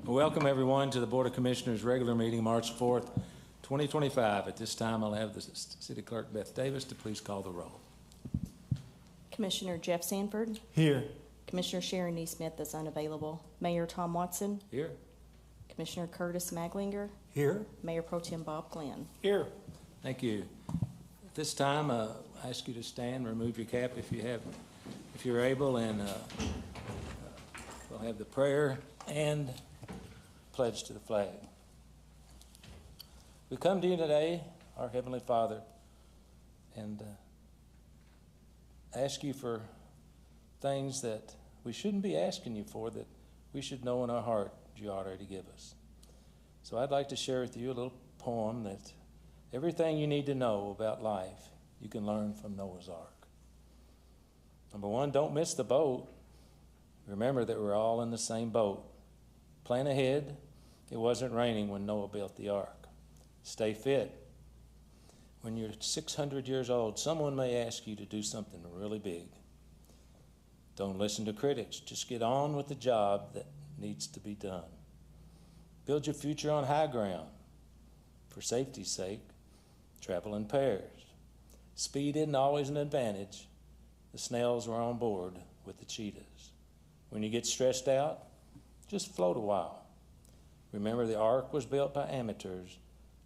Welcome everyone to the Board of Commissioners regular meeting March 4th, 2025. At this time, I'll have the City Clerk Beth Davis to please call the roll. Commissioner Jeff Sanford. Here. Commissioner Sharon Neesmith is unavailable. Mayor Tom Watson. Here. Commissioner Curtis Maglinger. Here. Mayor Pro Tem Bob Glenn. Here. Thank you. At this time, I ask you to stand, remove your cap if you're able, and we'll have the prayer and pledge to the flag. We come to you today, our Heavenly Father, and ask you for things that we shouldn't be asking you for, that we should know in our heart you already give us. So I'd like to share with you a little poem that everything you need to know about life you can learn from Noah's Ark. Number one, don't miss the boat. Remember that we're all in the same boat. Plan ahead. It wasn't raining when Noah built the ark. Stay fit. When you're 600 years old, someone may ask you to do something really big. Don't listen to critics. Just get on with the job that needs to be done. Build your future on high ground. For safety's sake, travel in pairs. Speed isn't always an advantage. The snails were on board with the cheetahs. When you get stressed out, just float a while. Remember, the ark was built by amateurs,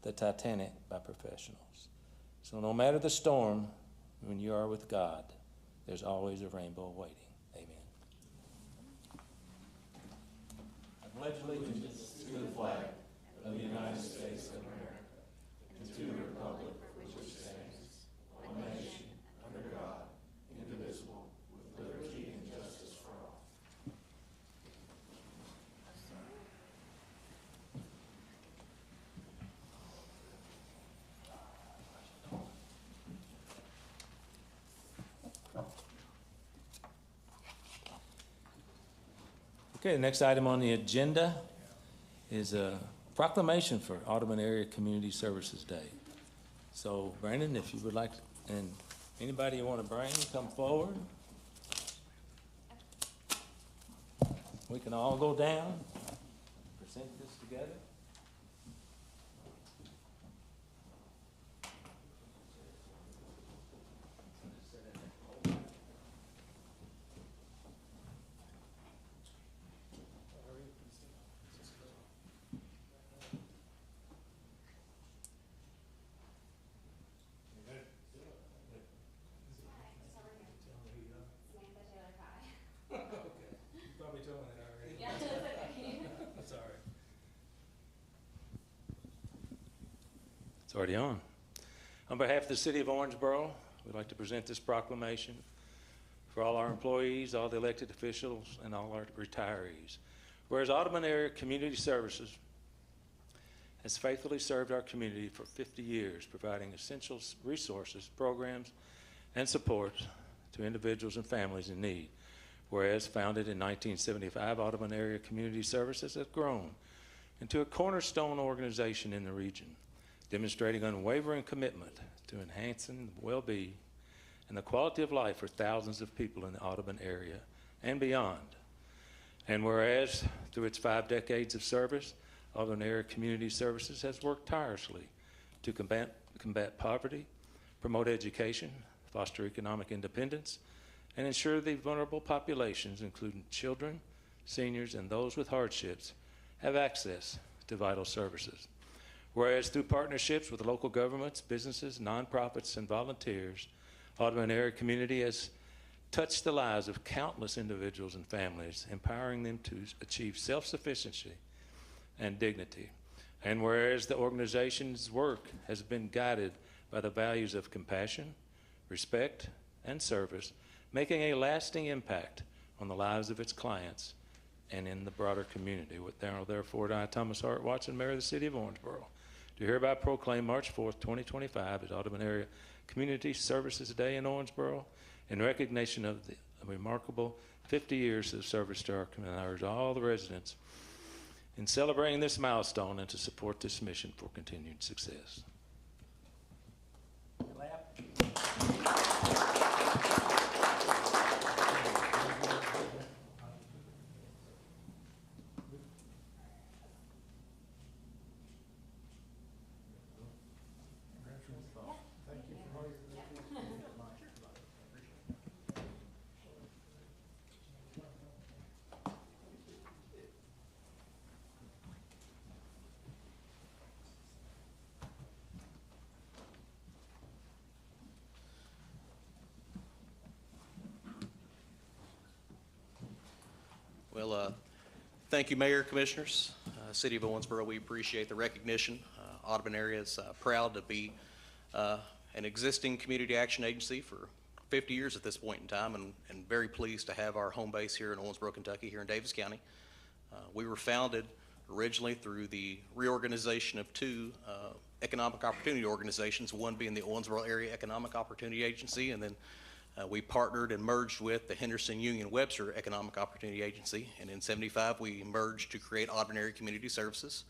the Titanic by professionals. So no matter the storm, when you are with God, there's always a rainbow waiting. Amen. I pledge allegiance to the flag of the United States of America and to the republic for which it stands, one nation, under God, indivisible, with liberty and justice for all. Okay, the next item on the agenda is a proclamation for Audubon Area Community Services Day. So, Brandon, if you would like, and anybody you want to bring, come forward. We can all go down, present this together. It's already on. On behalf of the City of Owensboro, we'd like to present this proclamation for all our employees, all the elected officials, and all our retirees. Whereas Audubon Area Community Services has faithfully served our community for 50 years, providing essential resources, programs, and support to individuals and families in need. Whereas founded in 1975, Audubon Area Community Services has grown into a cornerstone organization in the region, demonstrating unwavering commitment to enhancing the well-being and the quality of life for thousands of people in the Audubon area and beyond. And whereas through its 5 decades of service, Audubon Area Community Services has worked tirelessly to combat poverty, promote education, foster economic independence, and ensure the vulnerable populations, including children, seniors, and those with hardships, have access to vital services. Whereas through partnerships with local governments, businesses, nonprofits, and volunteers, Audubon Area Community has touched the lives of countless individuals and families, empowering them to achieve self-sufficiency and dignity. And whereas the organization's work has been guided by the values of compassion, respect, and service, making a lasting impact on the lives of its clients and in the broader community. Therefore, I, Thomas Hart Watson, Mayor of the City of Owensboro, do hereby proclaim March 4th, 2025 as Audubon Area Community Services Day in Owensboro in recognition of the remarkable 50 years of service to our community, all the residents, in celebrating this milestone and to support this mission for continued success. Well, thank you, Mayor, Commissioners. City of Owensboro, we appreciate the recognition. Audubon area is proud to be an existing community action agency for 50 years at this point in time, and very pleased to have our home base here in Owensboro, Kentucky, here in Davis County. We were founded originally through the reorganization of two economic opportunity organizations, one being the Owensboro Area Economic Opportunity Agency, and then we partnered and merged with the Henderson Union Webster Economic Opportunity Agency, and in '75 we merged to create Audubon Area Community Services.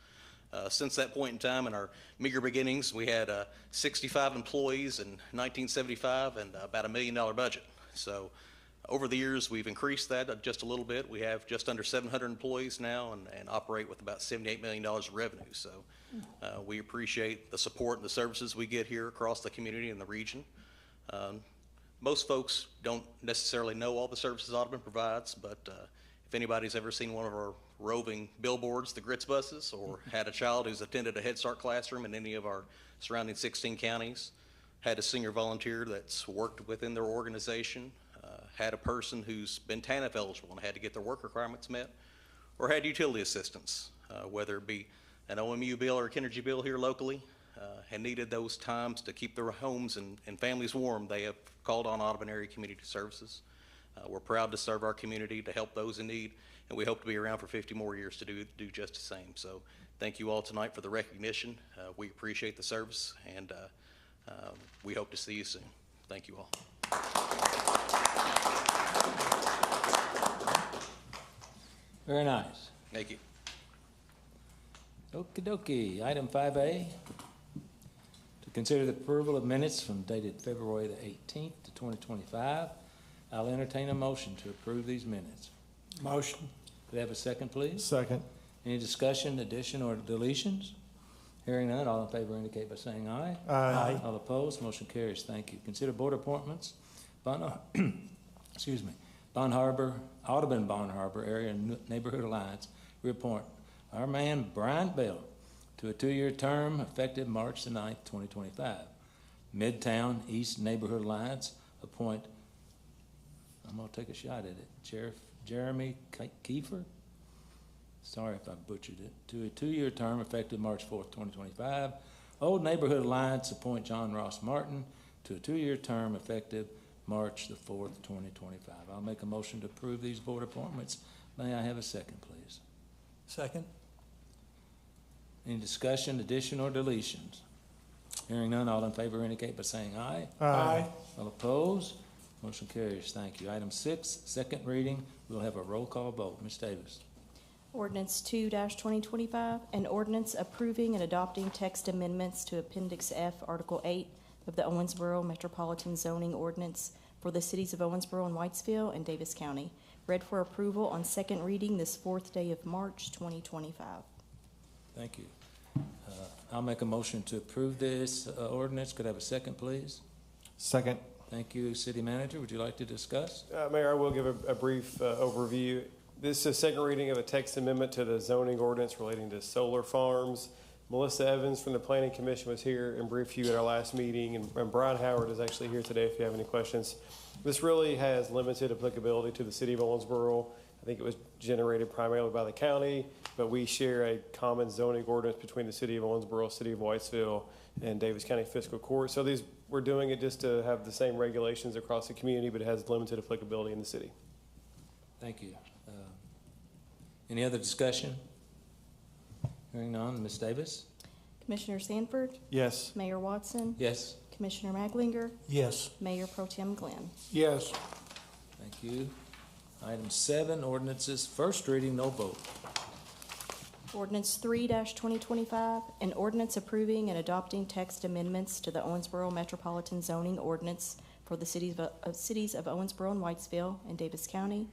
Since that point in time, in our meager beginnings, we had 65 employees in 1975 and about $1 million budget. So over the years, we've increased that just a little bit. We have just under 700 employees now and operate with about $78 million of revenue. So we appreciate the support and the services we get here across the community and the region. Most folks don't necessarily know all the services Audubon provides, but if anybody's ever seen one of our roving billboards, the Grits buses, or had a child who's attended a Head Start classroom in any of our surrounding 16 counties, had a senior volunteer that's worked within their organization, had a person who's been TANF eligible and had to get their work requirements met, or had utility assistance, whether it be an OMU bill or a Kinergy bill here locally, and needed those times to keep their homes and families warm, they have called on Audubon Area Community Services. We're proud to serve our community, to help those in need, and we hope to be around for 50 more years to do just the same. So thank you all tonight for the recognition. We appreciate the service, and we hope to see you soon. Thank you all. Very nice. Thank you. Okie dokie. Item 5A, to consider the approval of minutes from dated February the 18th to 2025. I'll entertain a motion to approve these minutes. Motion. Could I have a second, please? Second. Any discussion, addition, or deletions? Hearing none, all in favor indicate by saying aye. Aye. All opposed, motion carries. Thank you. Consider board appointments. Excuse me. Audubon Bond Harbor Area Neighborhood Alliance, reappoint our man Brian Bell to a 2-year term effective March the 9th, 2025. Midtown East Neighborhood Alliance, appoint, I'm gonna take a shot at it, Jeremy Kiefer, sorry if I butchered it, to a 2-year term effective March 4th, 2025. Old Neighborhood Alliance, appoint John Ross Martin to a 2-year term effective March the 4th, 2025. I'll make a motion to approve these board appointments. May I have a second, please? Second. Any discussion, addition, or deletions? Hearing none, all in favor indicate by saying aye. Aye. All opposed? Motion carries. Thank you. Item 6, second reading. We'll have a roll call vote. Ms. Davis. Ordinance 2-2025, an ordinance approving and adopting text amendments to Appendix F, Article 8 of the Owensboro Metropolitan Zoning Ordinance for the cities of Owensboro and Whitesville and Davis County. Read for approval on second reading this 4th day of March, 2025. Thank you. I'll make a motion to approve this ordinance. Could I have a second, please? Second. Thank you. City Manager, would you like to discuss? Mayor, I will give a brief overview. This is a second reading of a text amendment to the zoning ordinance relating to solar farms. Melissa Evans from the Planning Commission was here and briefed you at our last meeting, and Brian Howard is actually here today if you have any questions. This really has limited applicability to the city of Owensboro. I think it was generated primarily by the county, but we share a common zoning ordinance between the city of Owensboro, city of Whitesville, and Davis County Fiscal Court. So we're doing it just to have the same regulations across the community, but it has limited applicability in the city. Thank you. Any other discussion? Hearing none, Ms. Davis? Commissioner Sanford, Yes. Mayor Watson, Yes. Commissioner Maglinger, Yes. Mayor Pro Tem Glenn. Yes. Thank you. Item 7, ordinances, first reading, no vote. Ordinance 3-2025, an ordinance approving and adopting text amendments to the Owensboro Metropolitan Zoning Ordinance for the cities of Owensboro and Whitesville and Davis County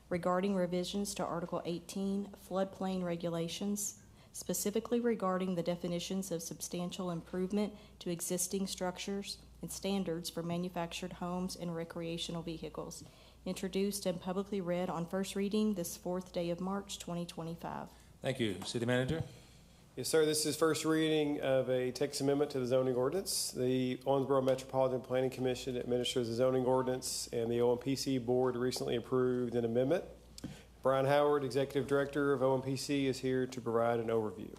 regarding revisions to Article 18 floodplain regulations, specifically regarding the definitions of substantial improvement to existing structures and standards for manufactured homes and recreational vehicles, introduced and publicly read on first reading this 4th day of March, 2025. Thank you. City Manager? Yes, sir. This is first reading of a text amendment to the zoning ordinance. The Owensboro Metropolitan Planning Commission administers the zoning ordinance, and the OMPC board recently approved an amendment. Brian Howard, Executive Director of OMPC, is here to provide an overview.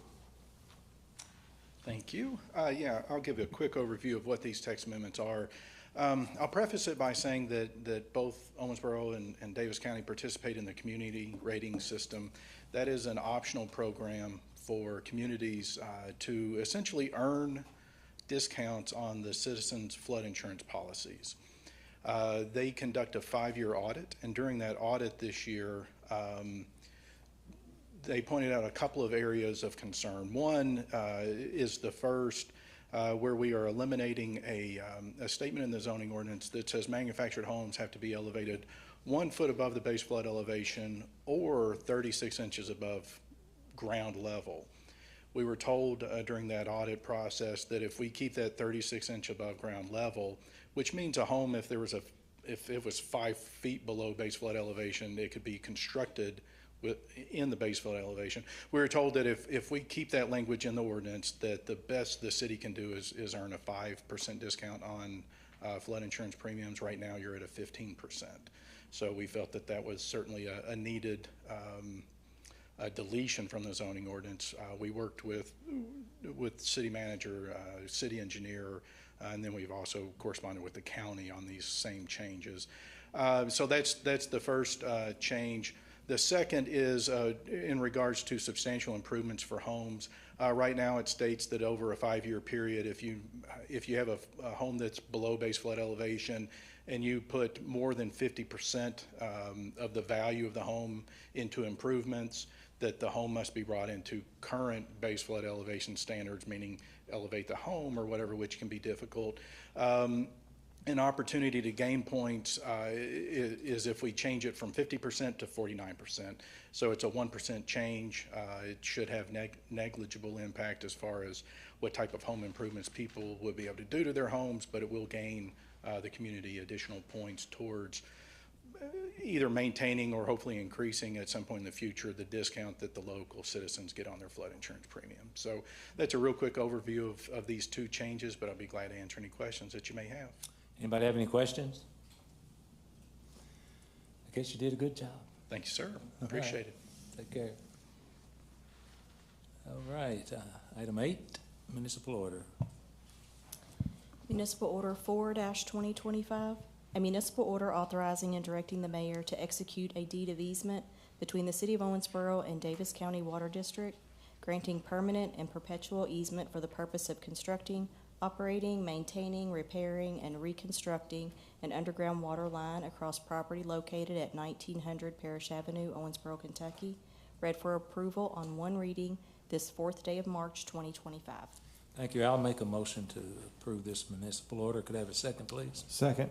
Thank you. Yeah, I'll give a quick overview of what these text amendments are. I'll preface it by saying that both Owensboro and Davis County participate in the community rating system. That is an optional program for communities to essentially earn discounts on the citizens' flood insurance policies. They conduct a 5-year audit, and during that audit this year, they pointed out a couple of areas of concern. One is the first, where we are eliminating a statement in the zoning ordinance that says manufactured homes have to be elevated 1 foot above the base flood elevation or 36 inches above ground level. We were told during that audit process that if we keep that 36-inch above ground level, which means a home, if it was 5 feet below base flood elevation, it could be constructed in the base flood elevation. We were told that if we keep that language in the ordinance, that the best the city can do is earn a 5% discount on flood insurance premiums. Right now, you're at a 15%. So we felt that that was certainly a needed deletion from the zoning ordinance. We worked with city manager, city engineer, and then we've also corresponded with the county on these same changes. So that's the first change. The second is in regards to substantial improvements for homes. Right now, it states that over a 5-year period, if you have a home that's below base flood elevation and you put more than 50% of the value of the home into improvements, that the home must be brought into current base flood elevation standards, meaning elevate the home or whatever, which can be difficult. An opportunity to gain points is if we change it from 50% to 49%. So it's a 1% change. It should have negligible impact as far as what type of home improvements people would be able to do to their homes, but it will gain the community additional points towards either maintaining or hopefully increasing at some point in the future the discount that the local citizens get on their flood insurance premium. So that's a real quick overview of these two changes, but I'll be glad to answer any questions that you may have. Anybody have any questions? I guess you did a good job. Thank you, sir. Appreciate it. Take care. All right, item 8, municipal order. Municipal Order 4-2025, a municipal order authorizing and directing the mayor to execute a deed of easement between the City of Owensboro and Davis County Water District, granting permanent and perpetual easement for the purpose of constructing, operating, maintaining, repairing, and reconstructing an underground water line across property located at 1900 Parish Avenue, Owensboro, Kentucky. Read for approval on one reading this 4th day of March, 2025. Thank you. I'll make a motion to approve this municipal order. Could I have a second, please? Second.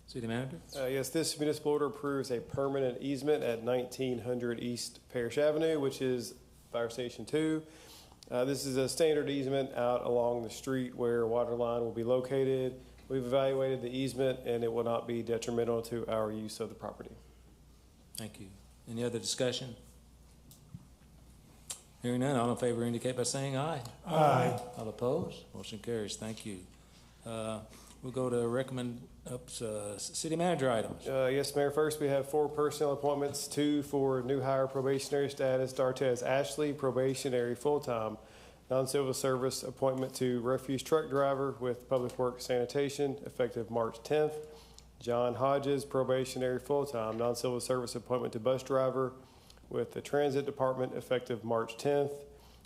City manager? Yes, this municipal order approves a permanent easement at 1900 East Parish Avenue, which is Fire Station 2. This is a standard easement out along the street where a water line will be located. We've evaluated the easement, and it will not be detrimental to our use of the property. Thank you. Any other discussion? Hearing none, all in favor indicate by saying aye. Aye. All opposed? Motion carries. Thank you. We'll go to city manager items. Yes, Mayor. First, we have 4 personnel appointments, 2 for new hire probationary status. Dartez Ashley, probationary full-time. Non-civil service appointment to refuse truck driver with Public Works Sanitation, effective March 10th. John Hodges, probationary full-time. Non-civil service appointment to bus driver with the Transit Department, effective March 10th.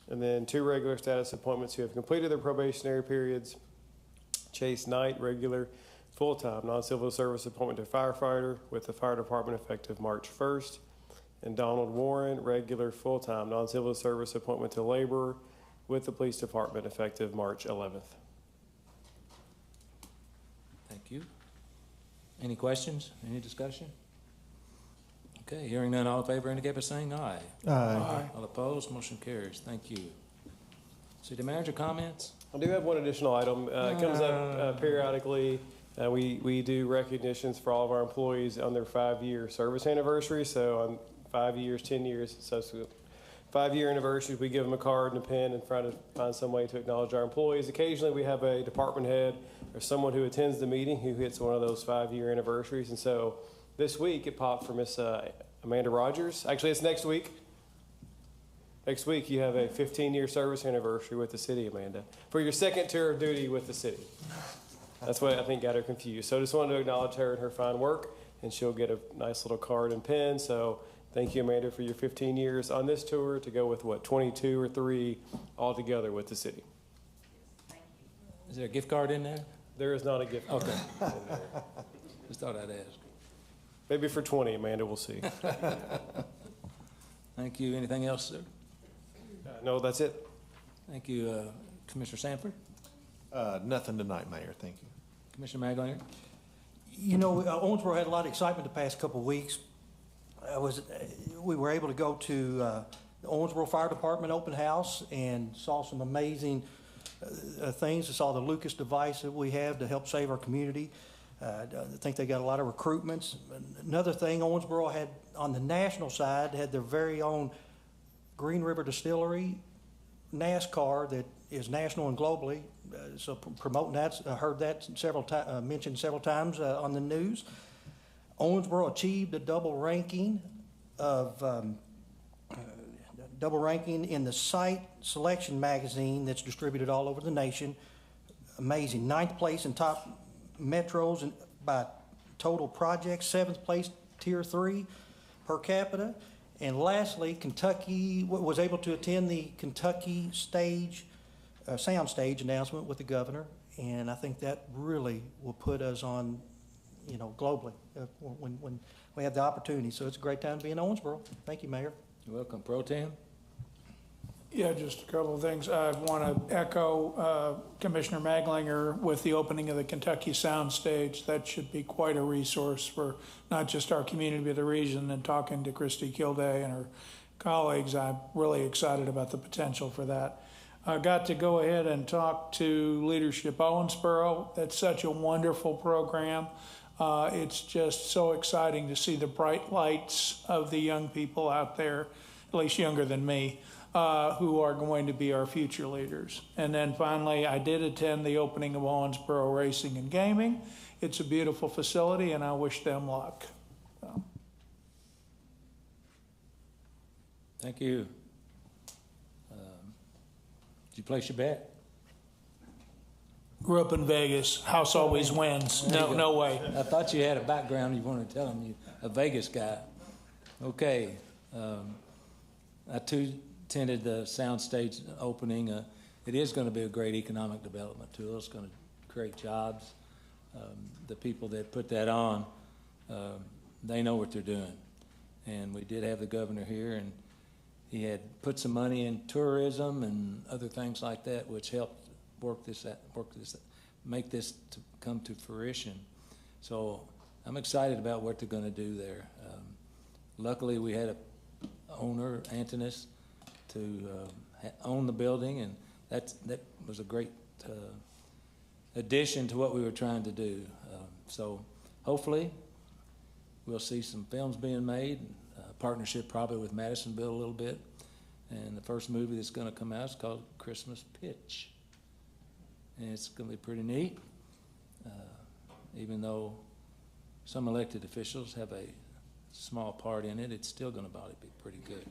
And then 2 regular status appointments who have completed their probationary periods. Chase Knight, regular full-time non-civil service appointment to firefighter with the fire department, effective March 1st. And Donald Warren, regular full-time non-civil service appointment to laborer with the police department, effective March 11th. Thank you. Any questions? Any discussion? Okay, hearing none, all in favor indicate by saying aye. Aye. All opposed? Motion carries. Thank you. City manager comments? I do have one additional item. It comes up periodically. We do recognitions for all of our employees on their 5-year service anniversary. So on 5 years, 10 years, subsequent 5-year anniversaries, we give them a card and a pen and try to find some way to acknowledge our employees. Occasionally, we have a department head or someone who attends the meeting who hits one of those 5-year anniversaries. And so this week it popped for Miss Amanda Rogers. Actually, it's next week. Next week you have a 15-year service anniversary with the city, Amanda, for your second tour of duty with the city. That's what I think got her confused. So I just wanted to acknowledge her and her fine work, and she'll get a nice little card and pen. So thank you, Amanda, for your 15 years on this tour to go with, what, 22 or 3 altogether with the city. Is there a gift card in there? There is not a gift card Okay. in there. Just thought I'd ask. Maybe for 20, Amanda, we'll see. Thank you. Anything else, sir? No, that's it. Thank you, Commissioner Sanford. Nothing tonight, Mayor. Thank you. Commissioner Maglinger. You know, Owensboro had a lot of excitement the past couple of weeks. We were able to go to the Owensboro Fire Department open house and saw some amazing things. I saw the Lucas device that we have to help save our community. I think they got a lot of recruitments. Another thing, Owensboro had, on the national side, had their very own Green River Distillery NASCAR that is national and globally. So promoting that, I heard that mentioned several times on the news. Owensboro achieved a double ranking in the Site Selection magazine that's distributed all over the nation. Amazing. 9th place in top metros by total projects, 7th place tier 3 per capita. And lastly, Kentucky was able to attend the Kentucky sound stage announcement with the governor, and I think that really will put us on, globally when we have the opportunity. So it's a great time to be in Owensboro. Thank you, Mayor. You're welcome. Pro Tem. Yeah, just a couple of things. I want to echo Commissioner Maglinger with the opening of the Kentucky Sound Stage. That should be quite a resource for not just our community, but the region. And talking to Christy Kilday and her colleagues, I'm really excited about the potential for that. I got to go ahead and talk to Leadership Owensboro. That's such a wonderful program. It's just so exciting to see the bright lights of the young people out there, at least younger than me, who are going to be our future leaders. And then finally, I did attend the opening of Owensboro Racing and Gaming. It's a beautiful facility, and I wish them luck. So. Thank you. Did you place your bet? Grew up in Vegas. House always wins. No way. I thought you had a background. You wanted to tell them you a Vegas guy. Okay. I too attended the soundstage opening. It is going to be a great economic development tool. It's going to create jobs. The people that put that on, they know what they're doing. And we did have the governor here, and he had put some money in tourism and other things like that, which helped make this to come to fruition. So I'm excited about what they're going to do there. Luckily, we had a owner, Antonis, to own the building, and that was a great addition to what we were trying to do. So hopefully we'll see some films being made, partnership probably with Madisonville a little bit, and the first movie that's going to come out is called Christmas Pitch, and it's going to be pretty neat, even though some elected officials have a small part in it. It's still going to probably be pretty good.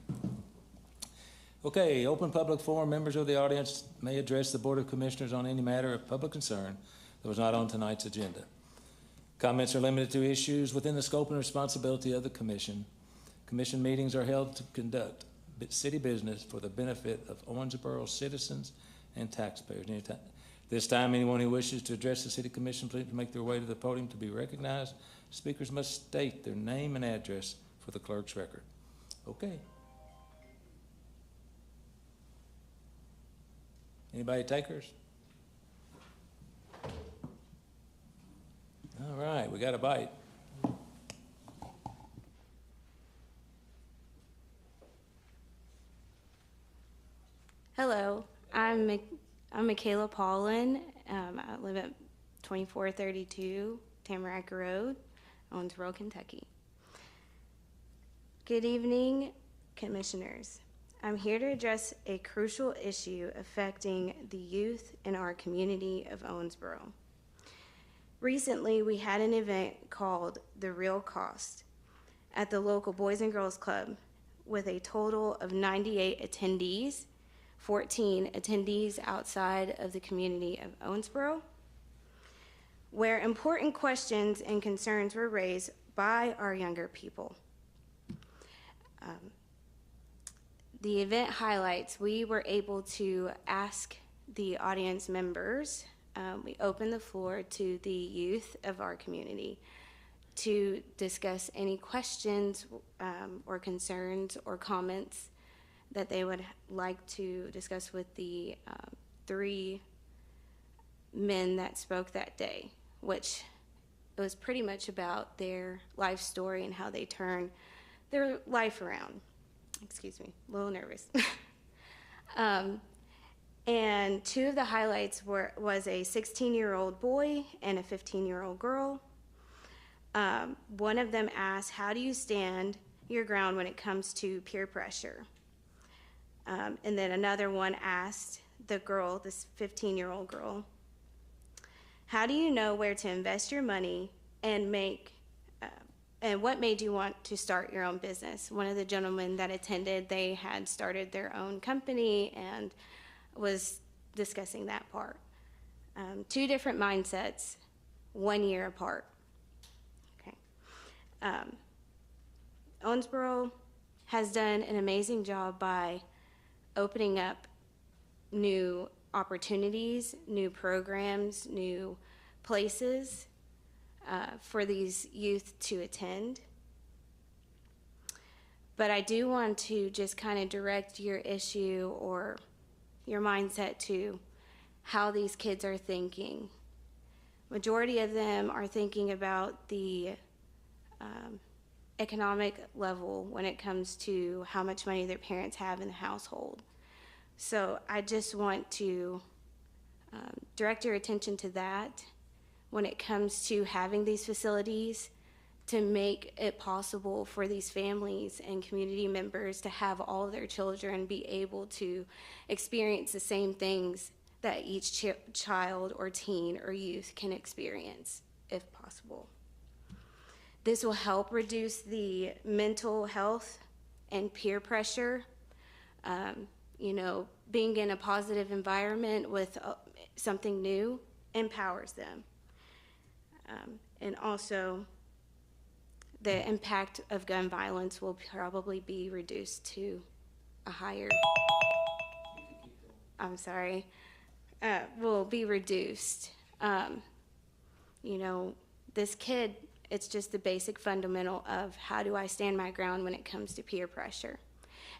Okay, open public forum. Members of the audience may address the Board of Commissioners on any matter of public concern that was not on tonight's agenda. Comments are limited to issues within the scope and responsibility of the Commission. Commission meetings are held to conduct city business for the benefit of Owensboro citizens and taxpayers. This time, anyone who wishes to address the City Commission, please make their way to the podium to be recognized. Speakers must state their name and address for the clerk's record. Okay. Anybody takers? All right, we got a bite. Hello, I'm Michaela Paulin. I live at 2432 Tamarack Road, Owensboro, Kentucky. Good evening, Commissioners. I'm here to address a crucial issue affecting the youth in our community of Owensboro. Recently, we had an event called The Real Cost at the local Boys and Girls Club with a total of 98 attendees, 14 attendees outside of the community of Owensboro, where important questions and concerns were raised by our younger people. The event highlights, we were able to ask the audience members, we opened the floor to the youth of our community to discuss any questions or concerns or comments that they would like to discuss with the 3 men that spoke that day, which it was pretty much about their life story and how they turned their life around. Excuse me, a little nervous. And 2 of the highlights was a 16-year-old boy and a 15-year-old girl. One of them asked, how do you stand your ground when it comes to peer pressure? And then another one asked the girl, this 15-year-old girl, how do you know where to invest your money and and what made you want to start your own business? One of the gentlemen that attended, they had started their own company and was discussing that part. 2 different mindsets, 1 year apart. Okay. Owensboro has done an amazing job by opening up new opportunities, new programs, new places for these youth to attend. But I do want to just kind of direct your issue or your mindset to how these kids are thinking. Majority of them are thinking about the economic level when it comes to how much money their parents have in the household. So I just want to direct your attention to that when it comes to having these facilities to make it possible for these families and community members to have all of their children be able to experience the same things that each child or teen or youth can experience, if possible. This will help reduce the mental health and peer pressure. Being in a positive environment with something new empowers them. And also, the impact of gun violence will probably be reduced to a higher, will be reduced. This kid, it's just the basic fundamental of how do I stand my ground when it comes to peer pressure.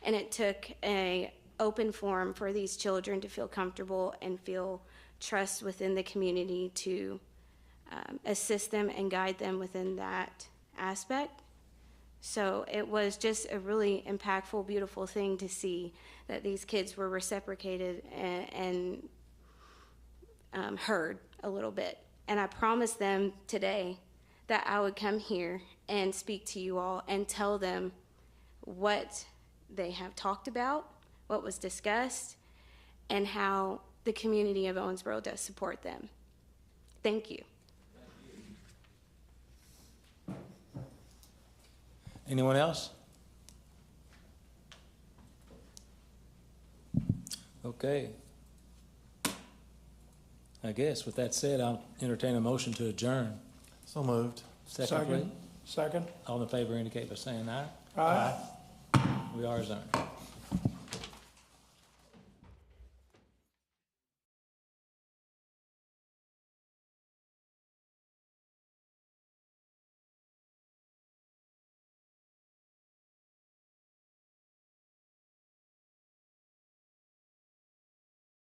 And it took an open forum for these children to feel comfortable and feel trust within the community to assist them and guide them within that aspect. So it was just a really impactful, beautiful thing to see that these kids were reciprocated and heard a little bit. And I promised them today that I would come here and speak to you all and tell them what they have talked about, what was discussed, and how the community of Owensboro does support them. Thank you. Anyone else? Okay. I guess with that said, I'll entertain a motion to adjourn. So moved. Second, please. Second. All in favor indicate by saying aye. Aye. We are adjourned.